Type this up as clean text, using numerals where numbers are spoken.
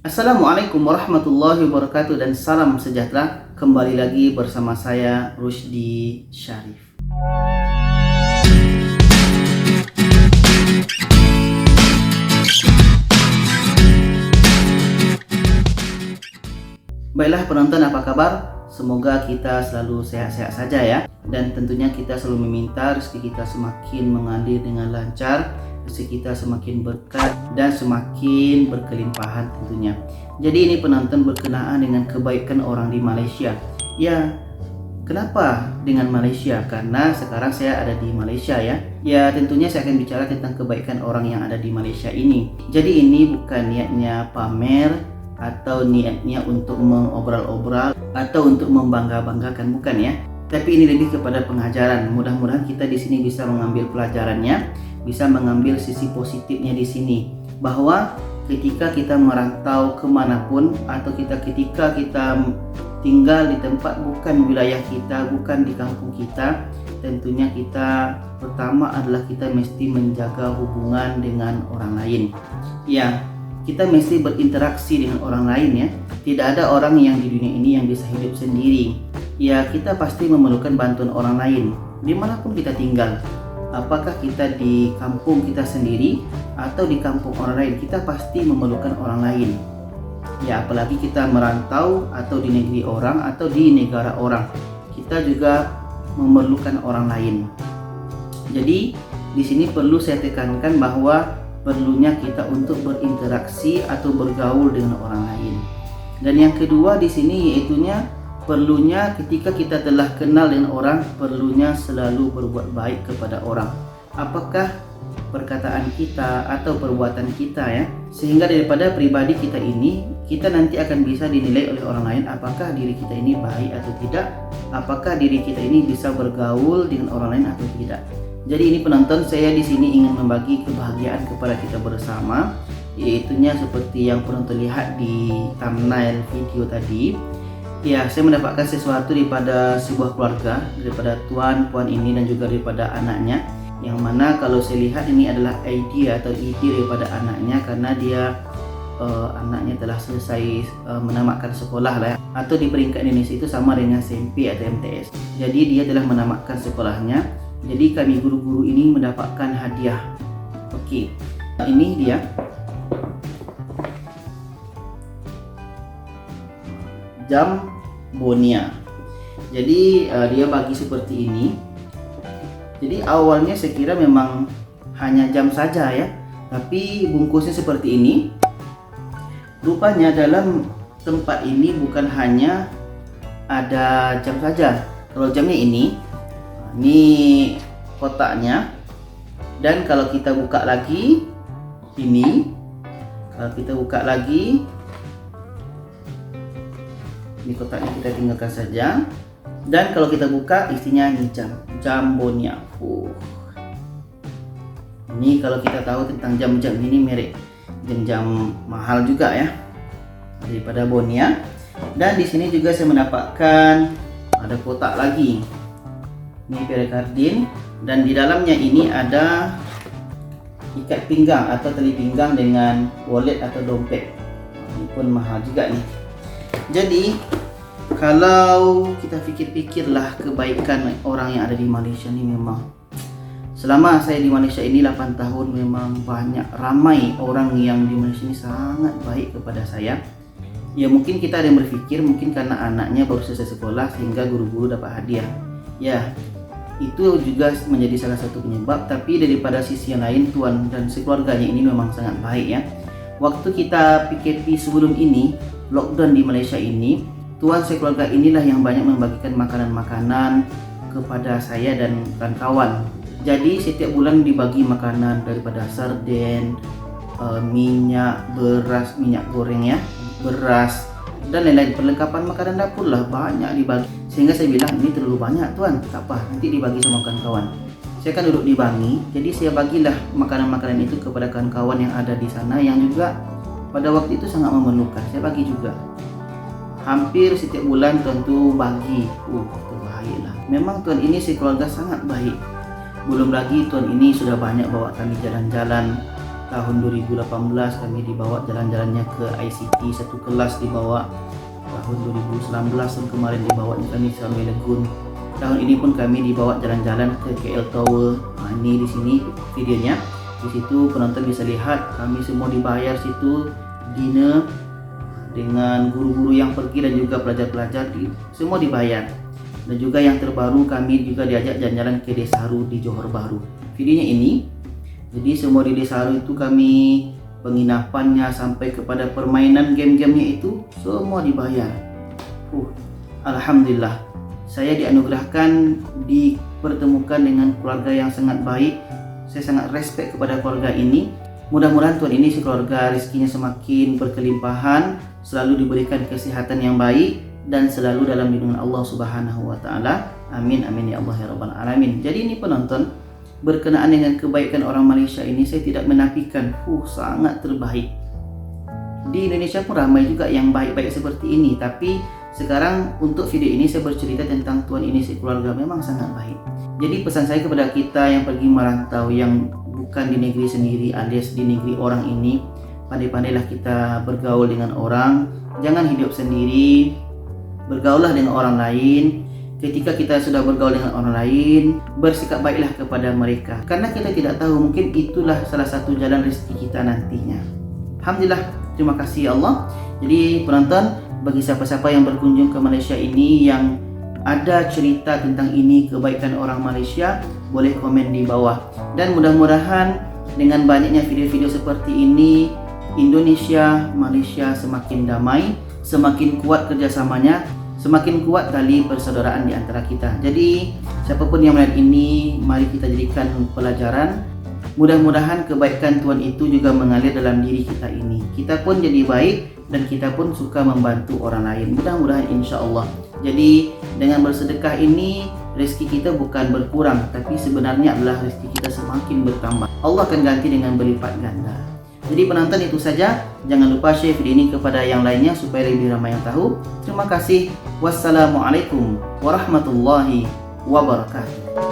Assalamualaikum warahmatullahi wabarakatuh dan salam sejahtera. Kembali lagi bersama saya Rusdi Syarif. Baiklah penonton, apa kabar? Semoga kita selalu sehat-sehat saja ya. Dan tentunya kita selalu meminta rezeki kita semakin mengalir dengan lancar, rezeki kita semakin berkah dan semakin berkelimpahan tentunya. Jadi ini penonton berkenaan dengan kebaikan orang di Malaysia. Ya, kenapa dengan Malaysia? Karena sekarang saya ada di Malaysia ya. Ya, tentunya saya akan bicara tentang kebaikan orang yang ada di Malaysia ini. Jadi ini bukan niatnya pamer atau niatnya untuk mengobrol-obrol atau untuk membangga-banggakan, bukan ya. Tapi ini lebih kepada pengajaran. Mudah-mudahan kita di sini bisa mengambil pelajarannya, bisa mengambil sisi positifnya di sini. Bahwa ketika kita merantau kemanapun atau ketika kita tinggal di tempat bukan wilayah kita, bukan di kampung kita, tentunya kita pertama adalah kita mesti menjaga hubungan dengan orang lain. Ya, kita mesti berinteraksi dengan orang lain ya. Tidak ada orang yang di dunia ini yang bisa hidup sendiri. Ya, kita pasti memerlukan bantuan orang lain dimanapun kita tinggal. Apakah kita di kampung kita sendiri atau di kampung orang lain, kita pasti memerlukan orang lain. Ya, apalagi kita merantau atau di negeri orang atau di negara orang, kita juga memerlukan orang lain. Jadi di sini perlu saya tekankan bahwa perlunya kita untuk berinteraksi atau bergaul dengan orang lain. Dan yang kedua di sini yaitunya perlunya ketika kita telah kenal dengan orang, perlunya selalu berbuat baik kepada orang. Apakah perkataan kita atau perbuatan kita ya, sehingga daripada pribadi kita ini, kita nanti akan bisa dinilai oleh orang lain apakah diri kita ini baik atau tidak, apakah diri kita ini bisa bergaul dengan orang lain atau tidak. Jadi ini penonton, saya di sini ingin membagi kebahagiaan kepada kita bersama, yaitunya seperti yang penonton lihat di thumbnail video tadi. Ya, saya mendapatkan sesuatu daripada sebuah keluarga, daripada tuan puan ini dan juga daripada anaknya, yang mana kalau saya lihat ini adalah ide daripada anaknya, karena dia anaknya telah selesai menamatkan sekolah lah ya. Atau di peringkat Indonesia itu sama dengan SMP atau MTS. Jadi dia telah menamatkan sekolahnya. Jadi kami guru-guru ini mendapatkan hadiah. Oke, ini dia. Jam Bonia. Jadi dia bagi seperti ini. Jadi awalnya saya kira memang hanya jam saja ya, tapi bungkusnya seperti ini. Rupanya dalam tempat ini bukan hanya ada jam saja. Kalau jamnya ini kotaknya, dan kalau kita buka lagi ini, ini kotaknya kita tinggalkan saja. Dan kalau kita buka isinya ini jam Bonia. Ini kalau kita tahu tentang jam-jam ini, merek jam-jam mahal juga ya daripada Bonia. Dan di sini juga saya mendapatkan ada kotak lagi. Ini perikardin, dan di dalamnya ini ada ikat pinggang atau tali pinggang dengan wallet atau dompet. Ini pun mahal juga nih. Jadi kalau kita pikir-pikirlah kebaikan orang yang ada di Malaysia ini, memang selama saya di Malaysia ini 8 tahun, memang ramai orang yang di Malaysia ini sangat baik kepada saya. Ya, mungkin kita ada yang berpikir mungkin karena anaknya baru selesai sekolah sehingga guru-guru dapat hadiah. Ya, itu juga menjadi salah satu penyebab, tapi daripada sisi yang lain, tuan dan sekeluarganya ini memang sangat baik ya. Waktu kita PKP sebelum ini, lockdown di Malaysia ini, tuan sekeluarga inilah yang banyak membagikan makanan-makanan kepada saya dan kawan-kawan. Jadi setiap bulan dibagi makanan daripada sarden, minyak, beras, minyak goreng ya, beras, dan lain-lain perlengkapan makanan dapur lah, banyak dibagi. Sehingga saya bilang ini terlalu banyak tuan, tak apa, nanti dibagi sama kawan-kawan. Saya kan duduk di Bangi, jadi saya bagilah makanan-makanan itu kepada kawan-kawan yang ada di sana yang juga pada waktu itu sangat memerlukan. Saya bagi juga. Hampir setiap bulan tuan tu bagi. Baiklah. Memang tuan ini sekeluarga sangat baik. Belum lagi tuan ini sudah banyak bawa kami jalan-jalan tahun 2018 kami dibawa jalan-jalannya ke ICT, satu kelas dibawa. Tahun 2019 tahun kemarin dibawa kami ke Sunway Lagoon. Tahun ini pun kami dibawa jalan-jalan ke KL Tower. Ini di sini videonya. Di situ penonton bisa lihat kami semua dibayar situ, dinner dengan guru-guru yang pergi dan juga pelajar-pelajar semua dibayar. Dan juga yang terbaru kami juga diajak jalan-jalan ke Desaru di Johor Bahru. Videonya ini, jadi semua di Desaru itu kami penginapannya sampai kepada permainan game-gamenya itu semua dibayar. Alhamdulillah, saya dianugerahkan dipertemukan dengan keluarga yang sangat baik. Saya sangat respect kepada keluarga ini. Mudah-mudahan Tuhan ini sekeluarga rezekinya semakin berkelimpahan, selalu diberikan kesehatan yang baik dan selalu dalam lindungan Allah Subhanahu wa taala. Amin amin ya Allah ya rabbal alamin. Jadi ini penonton, berkenaan dengan kebaikan orang Malaysia ini saya tidak menafikan, sangat terbaik. Di Indonesia pun ramai juga yang baik-baik seperti ini, tapi sekarang untuk video ini saya bercerita tentang Tuhan ini sekeluarga memang sangat baik. Jadi pesan saya kepada kita yang pergi merantau, yang bukan di negeri sendiri alias di negeri orang ini, pandai-pandailah kita bergaul dengan orang, jangan hidup sendiri, bergaullah dengan orang lain. Ketika kita sudah bergaul dengan orang lain, bersikap baiklah kepada mereka, karena kita tidak tahu, mungkin itulah salah satu jalan rezeki kita nantinya. Alhamdulillah, terima kasih ya Allah. Jadi penonton, bagi siapa-siapa yang berkunjung ke Malaysia ini yang ada cerita tentang ini, kebaikan orang Malaysia, boleh komen di bawah. Dan mudah-mudahan dengan banyaknya video-video seperti ini, Indonesia, Malaysia semakin damai, semakin kuat kerjasamanya, semakin kuat tali persaudaraan di antara kita. Jadi siapapun yang melihat ini, mari kita jadikan pelajaran. Mudah-mudahan kebaikan Tuhan itu juga mengalir dalam diri kita ini. Kita pun jadi baik dan kita pun suka membantu orang lain. Mudah-mudahan insya Allah. Jadi dengan bersedekah ini, rezeki kita bukan berkurang, tapi sebenarnya adalah rezeki kita semakin bertambah. Allah akan ganti dengan berlipat ganda. Jadi penonton, itu saja. Jangan lupa share video ini kepada yang lainnya supaya lebih ramai yang tahu. Terima kasih. Wassalamualaikum warahmatullahi wabarakatuh.